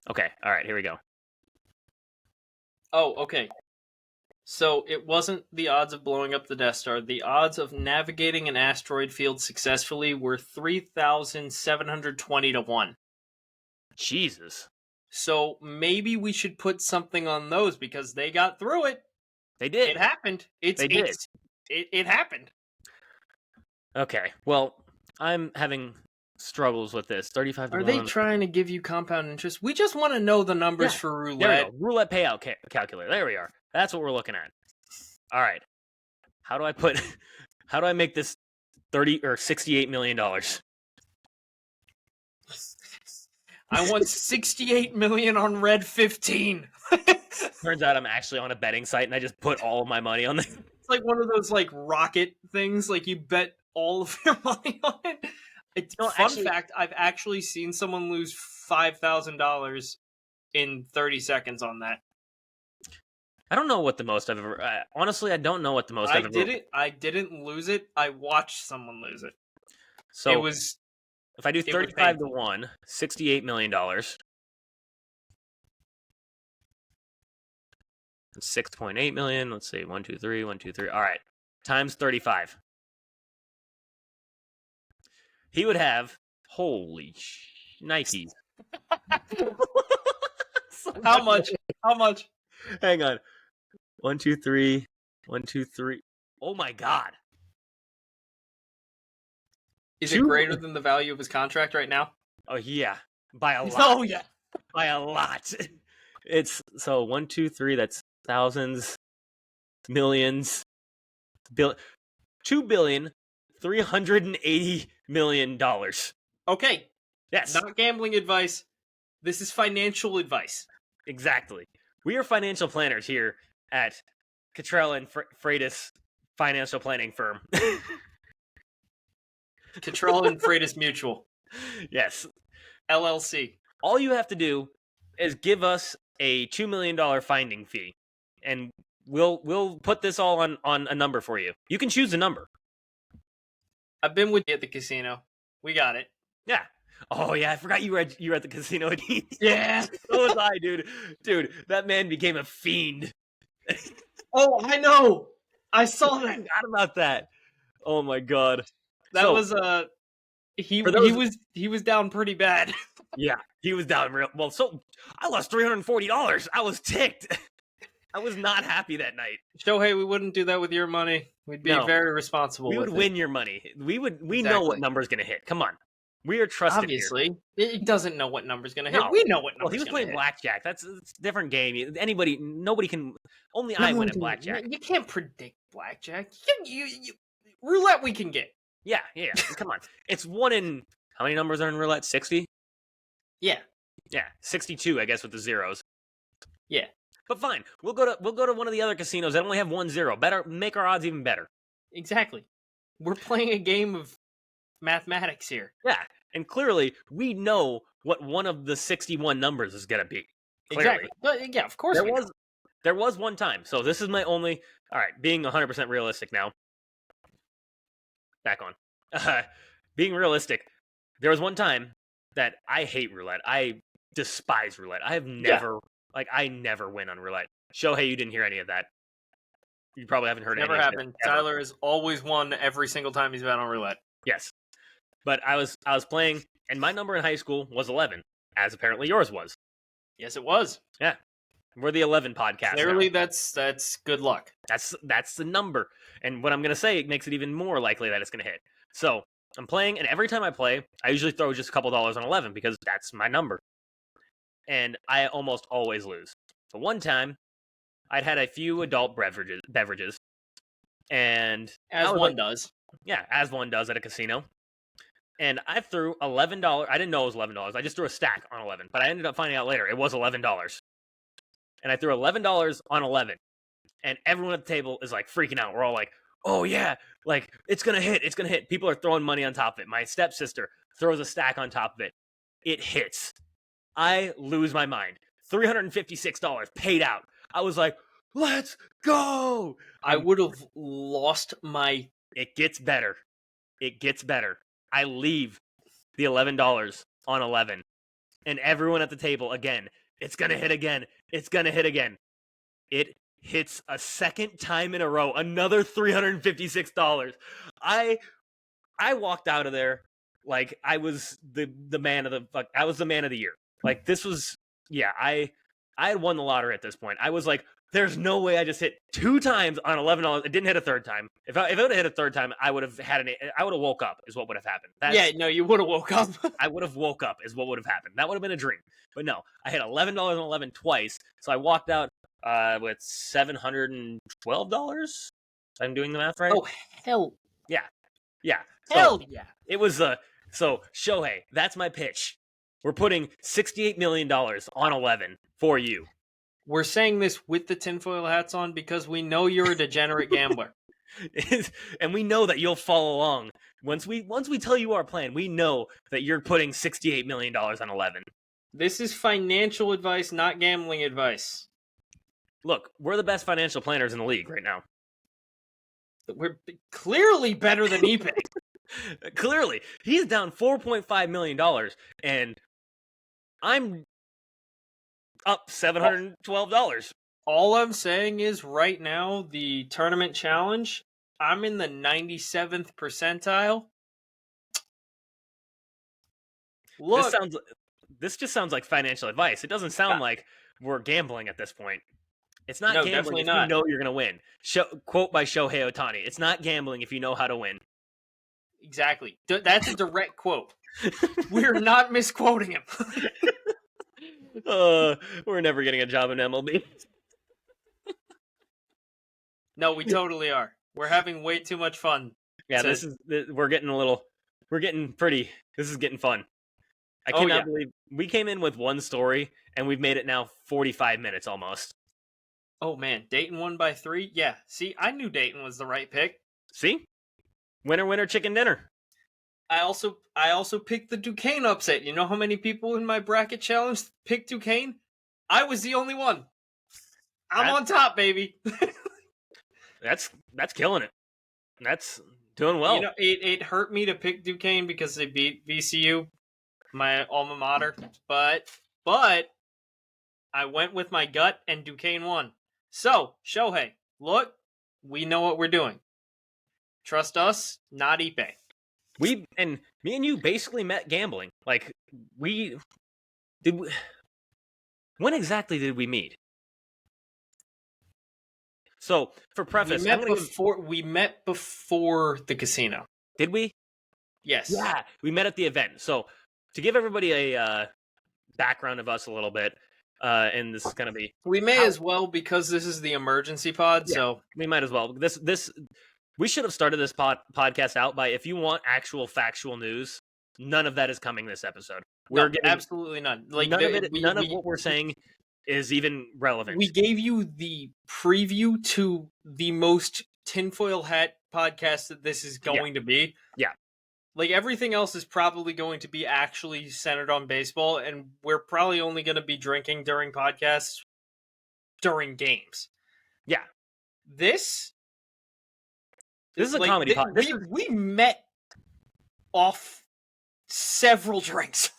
Okay. All right. Here we go. Oh, okay. So it wasn't the odds of blowing up the Death Star. The odds of navigating an asteroid field successfully were 3,720 to 1. Jesus. So maybe we should put something on those because they got through it. They did. It happened. It happened. Okay. Well, I'm having struggles with this. 35 to 1. Are they trying to give you compound interest? We just want to know the numbers for roulette. There we go. Roulette payout calculator. There we are. That's what we're looking at. All right. How do I make this $68 million? I want 68 million on red 15. Turns out I'm actually on a betting site and I just put all of my money on it. It's like one of those rocket things, you bet all of your money on it. Fun fact, I've actually seen someone lose $5,000 in 30 seconds on that. I don't know what the most I've ever. Honestly, I don't know what the most I've ever. I didn't lose it. I watched someone lose it. So it was. If I do 35 to 1, $68 million. 6.8 million. Let's see. 1, 2, 3, 1, 2, 3. All right. Times 35. He would have. Holy Nike. How much? How much? Hang on. 1, 2, 3. 1, 2, 3. Oh my God. Is it greater than the value of his contract right now? Oh yeah. By a lot. Oh yeah. By a lot. It's 1, 2, 3, that's thousands, millions, $2,380,000,000. Okay. Yes. Not gambling advice. This is financial advice. Exactly. We are financial planners here at Cottrell and Freitas Financial Planning Firm. Cottrell and Freitas Mutual. Yes. LLC. All you have to do is give us a $2 million finding fee, and we'll put this all on a number for you. You can choose a number. I've been with you at the casino. We got it. Yeah. Oh yeah, I forgot you were at the casino. Yeah. So was I, dude. Dude, that man became a fiend. Oh, I know. I saw I that. forgot about that. Oh my god. That So was he for he those, was down pretty bad. yeah, he was down real well. So I lost $340. I was ticked. I was not happy that night. Shohei, we wouldn't do that with your money. We'd be No, very responsible we would with it. win your money. We know what Exactly. number's gonna hit. Come on, we are trusted here. Obviously, it doesn't know what number's gonna hit. No, We know what well, he number's was gonna playing hit. blackjack. It's a different game. Nobody can. Only No I win one at blackjack. you can't predict blackjack. Roulette we can get. Yeah, yeah. Come on, it's one in how many numbers are in roulette? 60. Yeah, Yeah, 62, I guess, with the zeros. yeah, But fine, we'll go to one of the other casinos that only have 1 0. Better make our odds even better. exactly. We're playing a game of mathematics here. Yeah, and clearly we know what one of the 61 numbers is gonna be. Clearly, Exactly. But yeah, of course there we know. was one time. So this is my only. All right, being 100% realistic now. Back on. Being realistic, there was one time that I hate roulette. I despise roulette. I have never I never win on roulette. Shohei, you didn't hear any of that. You probably haven't heard Never any of it happened. ever. Tyler has always won every single time he's been on roulette. Yes. But I was playing, and my number in high school was 11, as apparently yours was. Yes, it was. Yeah, we're the 11 podcast. Clearly, now. that's good luck. That's the number, and what I'm gonna say, it makes it even more likely that it's gonna hit. So I'm playing, and every time I play, I usually throw just a couple dollars on 11 because that's my number, and I almost always lose. So one time, I'd had a few adult beverages, and As I was one like, does. yeah, as one does at a casino. And I threw $11. I didn't know it was $11. I just threw a stack on 11, but I ended up finding out later it was $11. And I threw $11 on 11, and everyone at the table is like freaking out. We're all like, "Oh yeah, like it's gonna hit! It's gonna hit!" People are throwing money on top of it. My stepsister throws a stack on top of it. It hits. I lose my mind. $356 paid out. I was like, "Let's go!" I would have lost my. It gets better. It gets better. I leave the $11 on 11, and everyone at the table again. It's gonna hit again. It's gonna hit again. It hits a second time in a row. Another $356. I walked out of there like I was the man of the. I was the man of the year. Like this was. Yeah, I had won the lottery at this point. I was like, there's no way I just hit 2 times on $11. It didn't hit a third time. If it would have hit a third time, I would have woke up. Is what would have happened. Yeah, no, you would have woke up. I would have woke up. Is what would have happened. That would have been a dream. But no, I hit $11 on 11 twice. So I walked out with $712. I'm doing the math right. Oh hell, Yeah. So hell yeah! it was so Shohei. That's my pitch. We're putting $68 million on 11 for you. We're saying this with the tinfoil hats on because we know you're a degenerate gambler. And we know that you'll follow along. Once we tell you our plan, we know that you're putting $68 million on 11. This is financial advice, not gambling advice. Look, we're the best financial planners in the league right now. We're clearly better than Ippei. Clearly, he's down $4.5 million, and I'm up $712. All I'm saying is right now, the tournament challenge, I'm in the 97th percentile. Look, This just sounds like financial advice. It doesn't sound like we're gambling at this point. It's not No, gambling definitely if not. you know you're going to win. Quote by Shohei Ohtani. It's not gambling if you know how to win. exactly. That's a direct quote. We're not misquoting him. We're never getting a job in MLB. No, we totally are. We're having way too much fun. Yeah, So- we're getting pretty. This is getting fun. I Oh, cannot yeah. believe we came in with one story and we've made it now 45 minutes almost. Oh man, Dayton won by 3? Yeah. See, I knew Dayton was the right pick. See? Winner, winner, chicken dinner. I also picked the Duquesne upset. You know how many people in my bracket challenge picked Duquesne? I was the only one. I'm on top, baby. That's killing it. That's doing well. You know, it hurt me to pick Duquesne because they beat VCU. my alma mater, but I went with my gut and Duquesne won. So, Shohei, look, we know what we're doing. Trust us, not Ippei. Me and you basically met gambling. Like we did. When exactly did we meet? So for preface, We met before the casino. Did we? Yes. Yeah, we met at the event. So to give everybody a background of us a little bit, and this is going to be we may as well because this is the emergency pod. Yeah, so we might as well. This we should have started this podcast out by if you want actual factual news. None of that is coming this episode. We're giving absolutely none. Like none of what we're saying is even relevant. We gave you the preview to the most tinfoil hat podcast that this is going to be. Yeah. Like everything else is probably going to be actually centered on baseball, and we're probably only going to be drinking during podcasts during games. Yeah. This is a comedy podcast. We met off several drinks.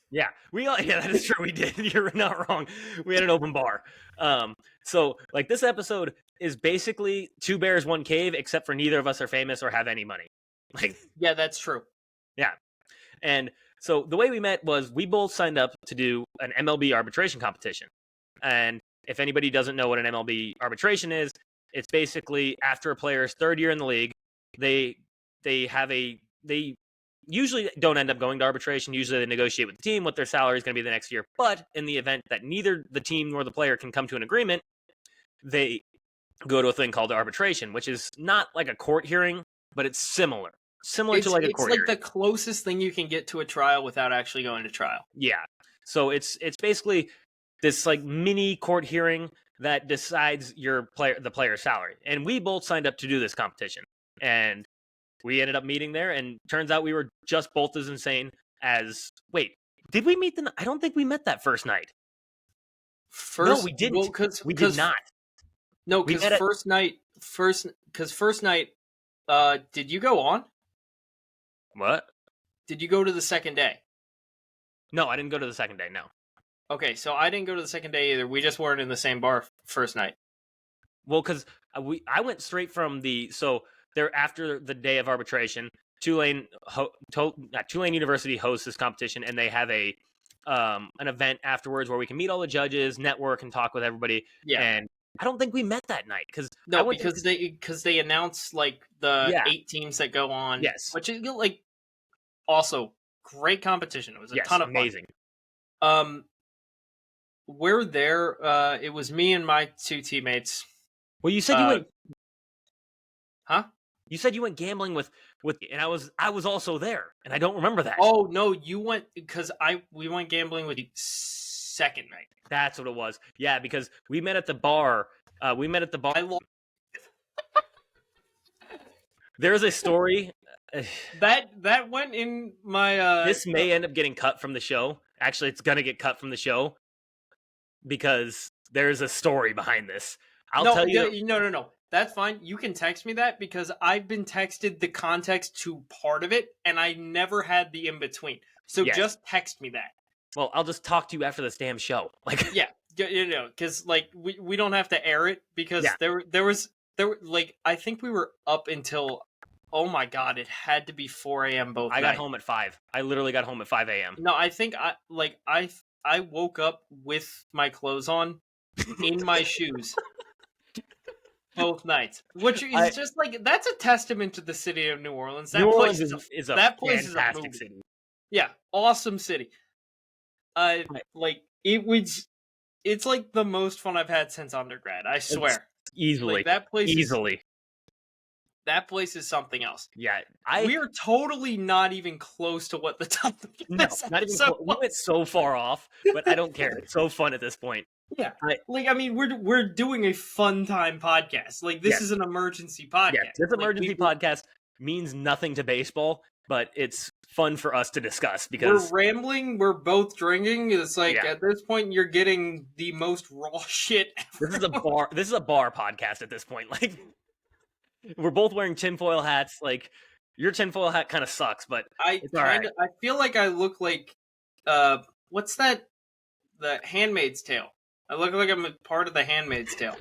Yeah, that is true. We did. You're not wrong. We had an open bar. So like this episode is basically Two Bears, One Cave, except for neither of us are famous or have any money. Like, yeah, that's true. Yeah. And so the way we met was we both signed up to do an MLB arbitration competition. And if anybody doesn't know what an MLB arbitration is, it's basically after a player's third year in the league, they usually don't end up going to arbitration. Usually they negotiate with the team what their salary is going to be the next year. But in the event that neither the team nor the player can come to an agreement, they go to a thing called arbitration, which is not like a court hearing, but it's similar to like a court hearing. It's like the closest thing you can get to a trial without actually going to trial. Yeah. So it's basically this like mini court hearing that decides the player's salary. And we both signed up to do this competition. And we ended up meeting there, and turns out we were just both as insane as... Wait, did we meet I don't think we met that first night. No, we didn't. Well, we did not. No, because first night, did you go on? What? Did you go to the second day? No, I didn't go to the second day, no. Okay, so I didn't go to the second day either. We just weren't in the same bar first night. Well, because I went straight from so there after the day of arbitration, Tulane University hosts this competition, and they have an event afterwards where we can meet all the judges, network, and talk with everybody. Yeah. And I don't think we met that night because they announce like the 8 teams that go on. Yes, which is like also great competition. It was a ton of amazing. Fun. We're there. It was me and my 2 teammates. Well, you said you went. Huh? You said you went gambling with, and I was also there, and I don't remember that. Oh no, you went because we went gambling with you second night. That's what it was. Yeah, because we met at the bar. There's a story that went in my. This may end up getting cut from the show. Actually, it's gonna get cut from the show because there's a story behind this. I'll tell you. No. That's fine. You can text me that because I've been texted the context to part of it, and I never had the in between. So just text me that. Well, I'll just talk to you after this damn show. Like, yeah, because like we don't have to air it because there like I think we were up until, oh my god, it had to be 4 a.m. both. I got home at 5. I literally got home at 5 a.m. No, I think I woke up with my clothes on, in my shoes. Both nights, which is just like that's a testament to the city of New Orleans. That place is a fantastic city. Yeah, awesome city. Like it's like the most fun I've had since undergrad. I swear, easily like, that place easily. That place is something else. Yeah, we are totally not even close to what the topic is. No, not even close. We went so far off, but I don't care. It's so fun at this point. Yeah, I mean, we're doing a fun time podcast. Like this is an emergency podcast. Yeah, this emergency podcast means nothing to baseball, but it's fun for us to discuss because we're rambling. We're both drinking. It's like at this point, you're getting the most raw shit ever. This is a bar podcast at this point. Like we're both wearing tinfoil hats. Like your tinfoil hat kind of sucks, but I feel like I look like What's that? The Handmaid's Tale. I look like I'm a part of the Handmaid's Tale.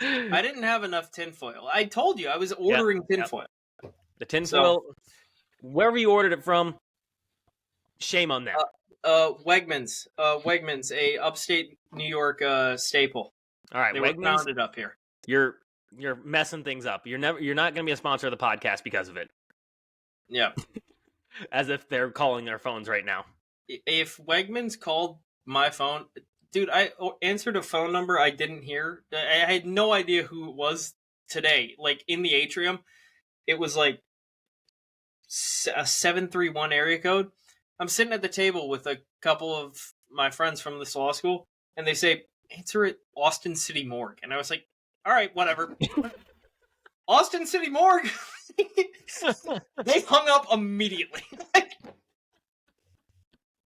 I didn't have enough tinfoil. I told you I was ordering tinfoil. The tinfoil, wherever you ordered it from, shame on them. Wegmans, a upstate New York staple. All right, They Wegmans, were founded up here. You're messing things up. You're not going to be a sponsor of the podcast because of it. Yeah. As if they're calling their phones right now. If Wegmans called my phone, dude, I answered a phone number I didn't hear. I had no idea who it was today. Like in the atrium, it was like a 731 area code. I'm sitting at the table with a couple of my friends from this law school, and they say, answer it Austin City Morgue. And I was like, all right, whatever. Austin City Morgue? They hung up immediately.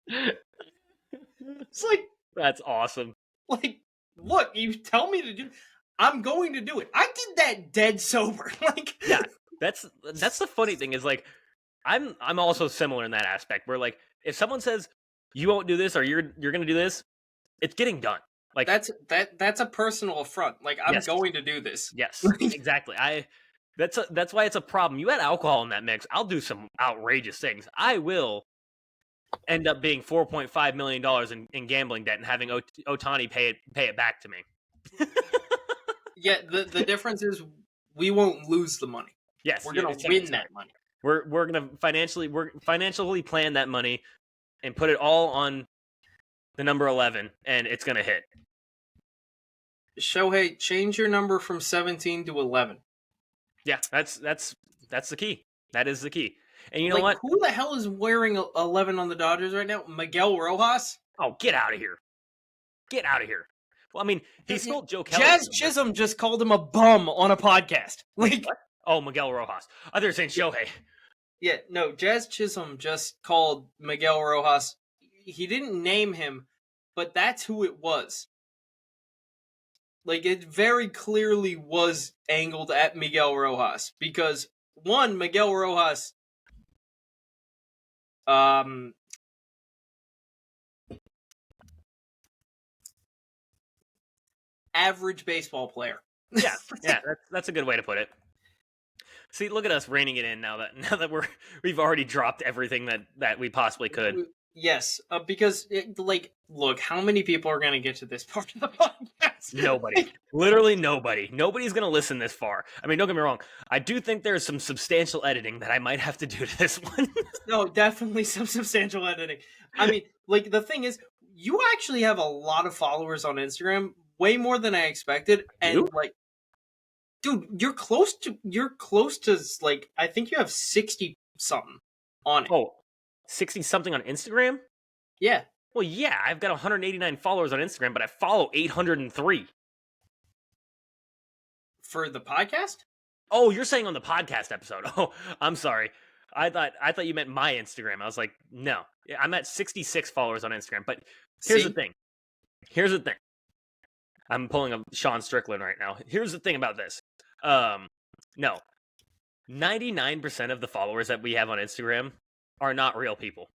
It's like, that's awesome. Like, look, you tell me to do, I'm going to do it. I did that dead sober. Like, yeah, that's the funny thing is like, I'm also similar in that aspect where like if someone says you won't do this or you're gonna do this, it's getting done. Like that's a personal affront. Like I'm going to do this. Yes, exactly. That's why it's a problem. You add alcohol in that mix, I'll do some outrageous things. I will end up being $4.5 million in gambling debt and having Ohtani pay it back to me. Yeah, the difference is we won't lose the money. Yes, we're gonna win that money. We're gonna financially plan that money and put it all on the number 11, and it's gonna hit. Shohei, change your number from 17 to 11. Yeah, that's the key. That is the key. And you know what? Who the hell is wearing 11 on the Dodgers right now? Miguel Rojas? Oh, get out of here! Get out of here! Well, I mean, he stole Joe Kelly. Jazz Chisholm just called him a bum on a podcast. Like, what? Oh, Miguel Rojas. I thought you were saying Shohei. Yeah, no, Jazz Chisholm just called Miguel Rojas. He didn't name him, but that's who it was. Like, it very clearly was angled at Miguel Rojas. Because, one, Miguel Rojas, average baseball player. Yeah, that's a good way to put it. See, look at us reining it in now that we've already dropped everything that we possibly could. Yes, because look, how many people are going to get to this part of the podcast? Nobody, literally nobody. Nobody's going to listen this far. I mean, don't get me wrong. I do think there's some substantial editing that I might have to do to this one. No, definitely some substantial editing. I mean, like the thing is, you actually have a lot of followers on Instagram, way more than I expected, and like. Dude, you're close to like I think you have 60 something on it. Oh, 60 something on Instagram? Yeah. Well, yeah, I've got 189 followers on Instagram, but I follow 803. For the podcast? Oh, you're saying on the podcast episode. Oh, I'm sorry. I thought you meant my Instagram. I was like, no. I'm at 66 followers on Instagram, but here's the thing. I'm pulling up Sean Strickland right now. Here's the thing about this. No. 99% of the followers that we have on Instagram are not real people.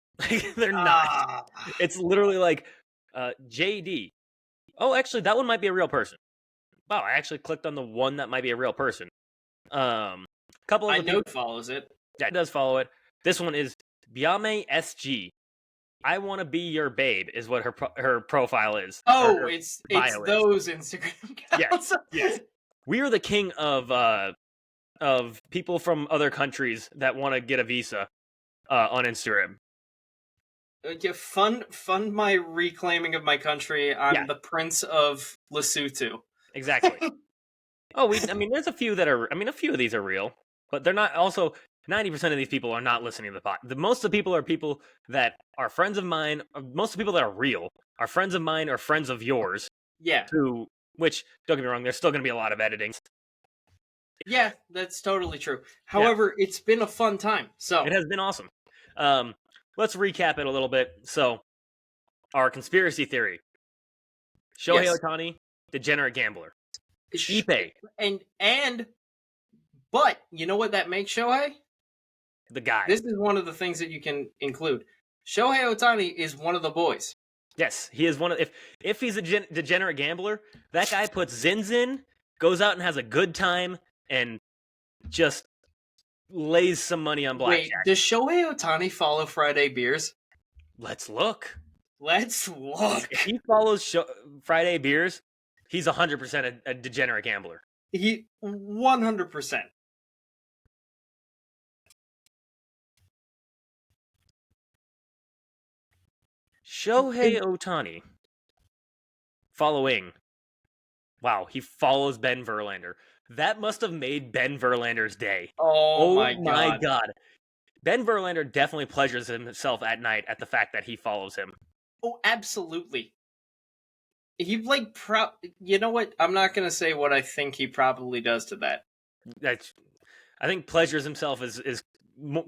They're not. It's literally like JD. Oh, actually, that one might be a real person. Wow, I actually clicked on the one that might be a real person. Couple of I know follows it. Yeah, it does follow it. This one is Biame SG. I want to be your babe is what her profile is. Oh, it's those Instagram accounts. Yes. We are the king of people from other countries that want to get a visa on Instagram. Yeah, fund my reclaiming of my country. I'm the Prince of Lesotho. Exactly. There's a few that are. A few of these are real, but they're not. Also, 90% of these people are not listening to the pod. Most of the people are people that are friends of mine. Most of the people that are real are friends of mine or friends of yours. Yeah. Which, don't get me wrong, there's still going to be a lot of editing. Yeah, that's totally true. However, it's been a fun time. So it has been awesome. Let's recap it a little bit. So, our conspiracy theory: Shohei Ohtani, degenerate gambler. Ippei, but you know what that makes Shohei? The guy. This is one of the things that you can include. Shohei Ohtani is one of the boys. Yes, he is one of. If he's a degenerate gambler, that guy puts zins in, goes out and has a good time, and just lays some money on Wait, blackjack. does Shohei Ohtani follow Friday Beers? Let's look. Let's look. If he follows Friday Beers, he's 100% a degenerate gambler. He 100%. Shohei Ohtani following. Wow, he follows Ben Verlander. That must have made Ben Verlander's day. Oh my god. Ben Verlander definitely pleasures himself at night at the fact that he follows him. Oh, absolutely. He like you know what? I'm not gonna say what I think he probably does to that. I think pleasures himself is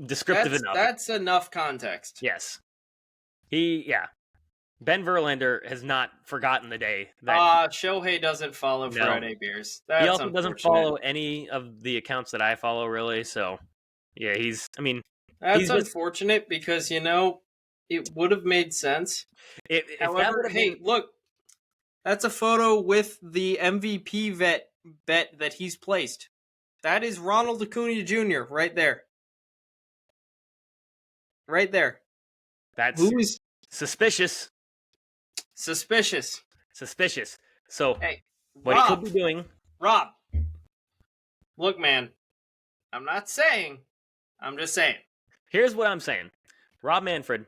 descriptive enough. That's enough context. Yes. Ben Verlander has not forgotten the day that Shohei doesn't follow Friday Beers. He also doesn't follow any of the accounts that I follow, really. So, yeah, that's unfortunate because it would have made sense. However, look, that's a photo with the MVP bet that he's placed. That is Ronald Acuna Jr. right there. Right there. That's suspicious. Suspicious. So, hey, what Rob, he could be doing... Rob, look, man, I'm not saying. I'm just saying. Here's what I'm saying. Rob Manfred,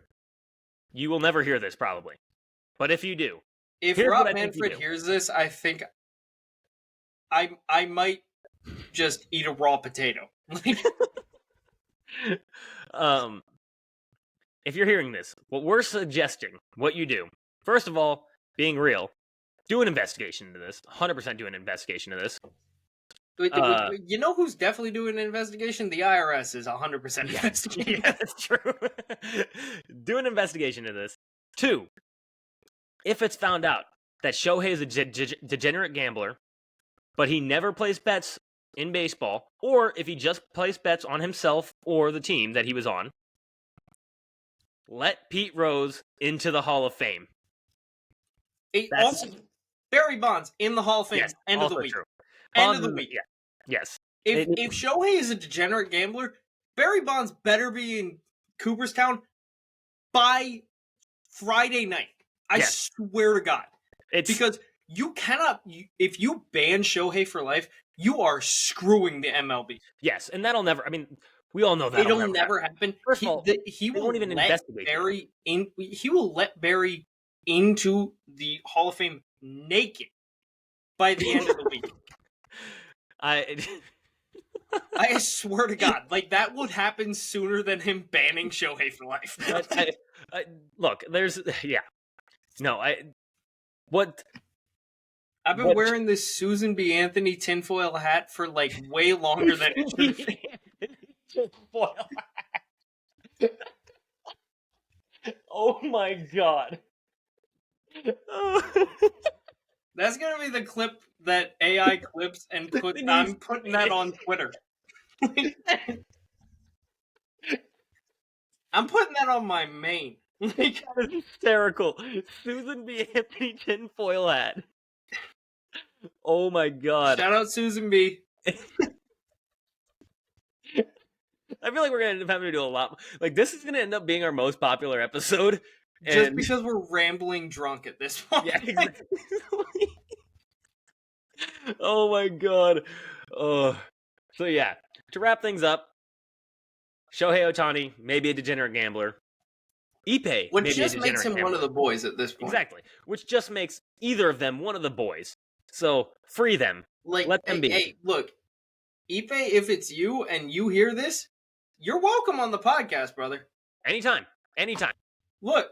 you will never hear this, probably. But if you do... If Rob Manfred hears this, I think I might just eat a raw potato. If you're hearing this, what we're suggesting, what you do, first of all, being real, do an investigation into this. 100% do an investigation into this. You know who's definitely doing an investigation? The IRS is 100% investigating. Yeah, that's true. Do an investigation into this. 2, if it's found out that Shohei is a degenerate gambler, but he never placed bets in baseball, or if he just placed bets on himself or the team that he was on, let Pete Rose into the Hall of Fame. Also, Barry Bonds in the Hall of Fame. Yes, end of the week. True. End of the week. Yeah. Yes. If Shohei is a degenerate gambler, Barry Bonds better be in Cooperstown by Friday night. I swear to God. Because you cannot, if you ban Shohei for life, you are screwing the MLB. Yes, and that'll never, we all know that. It'll never happen. First of all, he won't even investigate Barry in. He will let Barry into the Hall of Fame naked by the end of the week. I swear to God, that would happen sooner than him banning Shohei for life. Look, what? I've been wearing this Susan B. Anthony tinfoil hat for way longer than it should have been. Tinfoil hat. Oh my God. That's gonna be the clip that AI clips and I'm putting that on Twitter. I'm putting that on my main. That is hysterical. Susan B. Anthony tinfoil hat. Oh my God. Shout out Susan B. I feel like we're gonna end up having to do a lot. This is gonna end up being our most popular episode. Just because we're rambling drunk at this point. Yeah, exactly. Oh my God. So yeah, to wrap things up, Shohei Ohtani may be a degenerate gambler. Ippei, which just makes him one of the boys at this point. Exactly, which just makes either of them one of the boys. So free them. Let them be. Hey, look, Ippei, if it's you and you hear this, you're welcome on the podcast, brother. Anytime. Look,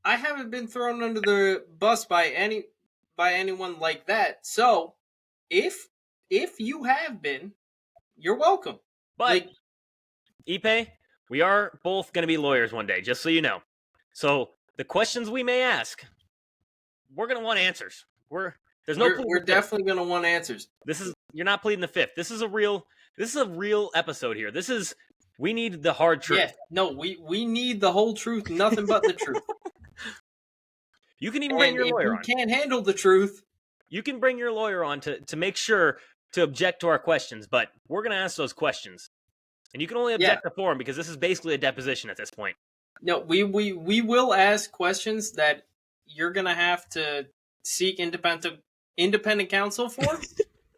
I haven't been thrown under the bus by anyone like that. So, if you have been, you're welcome. But Ippei, we are both going to be lawyers one day, just so you know. So the questions we may ask, we're going to want answers. We're definitely going to want answers. You're not pleading the fifth. This is a real episode here. This is We need the hard truth. Yeah, no, we need the whole truth, nothing but the truth. You can even bring And your if lawyer you on. can't handle the truth, You can bring your lawyer on to make sure to object to our questions, but we're going to ask those questions. And you can only object to forum because this is basically a deposition at this point. no, we will ask questions that you're gonna have to seek independent counsel for,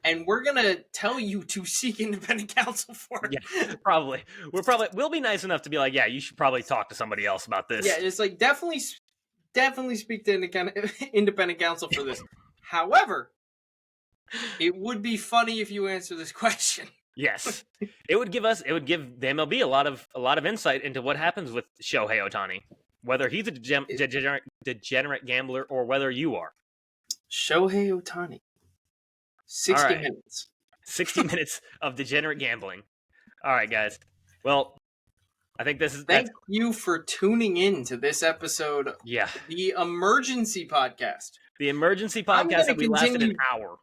and we're gonna tell you to seek independent counsel for it. Yeah, probably. We'll be nice enough to be like, yeah, you should probably talk to somebody else about this. Yeah, it's like definitely speak to independent counsel for this. However, it would be funny if you answer this question. Yes, it would give the MLB a lot of insight into what happens with Shohei Ohtani, whether he's a degenerate gambler or whether you are. Shohei Ohtani, 60 minutes. 60 minutes of degenerate gambling. All right, guys. Well, I think this is. Thank you for tuning in to this episode. Yeah, the emergency podcast. The emergency podcast that we lasted an hour.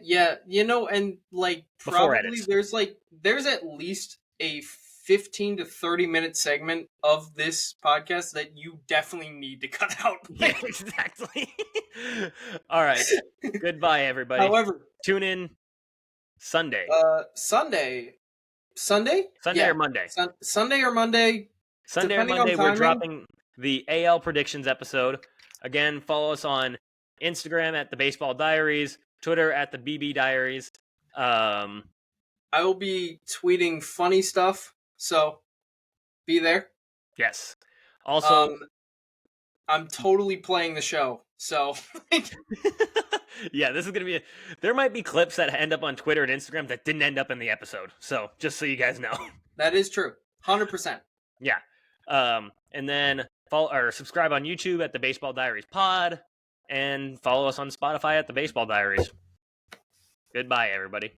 Yeah, and like probably there's at least a 15 to 30 minute segment of this podcast that you definitely need to cut out. Yeah, exactly. All right. Goodbye, everybody. However, tune in Sunday. Sunday or Monday. Sunday or Monday. Sunday or Monday, we're dropping the AL predictions episode. Again, follow us on Instagram at the Baseball Diaries, Twitter at the BB Diaries. I will be tweeting funny stuff, so be there. Yes. Also, I'm totally playing the show, so. Yeah, this is going to be. There might be clips that end up on Twitter and Instagram that didn't end up in the episode. So just so you guys know. That is true. 100%. Yeah. And then follow or subscribe on YouTube at the Baseball Diaries Pod. And follow us on Spotify at the Baseball Diaries. Goodbye, everybody.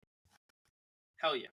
Hell yeah.